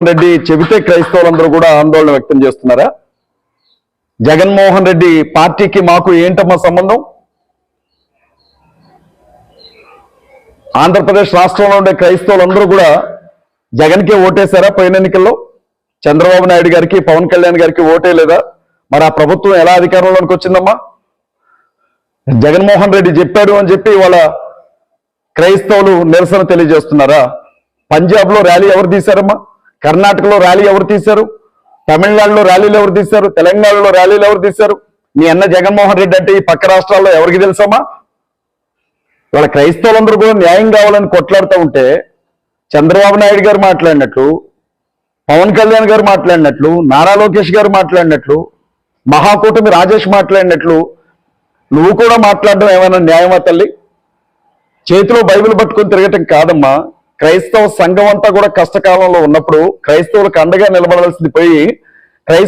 రెడ్డి చెబితే క్రైస్తవులందరూ కూడా ఆందోళన వ్యక్తం చేస్తున్నారా? జగన్మోహన్ రెడ్డి పార్టీకి మాకు ఏంటమ్మా సంబంధం? ఆంధ్రప్రదేశ్ రాష్ట్రంలో ఉండే క్రైస్తవులందరూ కూడా జగన్కే ఓటేశారా? పోయిన ఎన్నికల్లో చంద్రబాబు నాయుడు గారికి, పవన్ కళ్యాణ్ గారికి ఓటే లేదా? మరి ఆ ప్రభుత్వం ఎలా అధికారంలోకి వచ్చిందమ్మా? జగన్మోహన్ రెడ్డి చెప్పాడు అని చెప్పి వాళ్ళ క్రైస్తవులు నిరసన తెలియజేస్తున్నారా? పంజాబ్లో ర్యాలీ ఎవరు తీశారమ్మా? కర్ణాటకలో ర్యాలీ ఎవరు తీశారు? తమిళనాడులో ర్యాలీలు ఎవరు తీశారు? తెలంగాణలో ర్యాలీలు ఎవరు తీశారు? మీ అన్న జగన్మోహన్ రెడ్డి అంటే ఈ పక్క రాష్ట్రాల్లో ఎవరికి తెలుసమ్మా? వాళ్ళ క్రైస్తవులందరూ కూడా న్యాయం కావాలని కొట్లాడుతూ ఉంటే చంద్రబాబు నాయుడు గారు మాట్లాడినట్లు, పవన్ కళ్యాణ్ గారు మాట్లాడినట్లు, నారా లోకేష్ గారు మాట్లాడినట్లు, మహాకూటమి రాజేష్ మాట్లాడినట్లు నువ్వు కూడా మాట్లాడడం ఏమైనా న్యాయమా తల్లి? చేతిలో బైబిల్ పట్టుకొని తిరగటం కాదమ్మా. క్రైస్తవ సంఘం అంతా కూడా కష్టకాలంలో ఉన్నప్పుడు క్రైస్తవులకు అండగా నిలబడాల్సింది పోయి క్రైస్తవ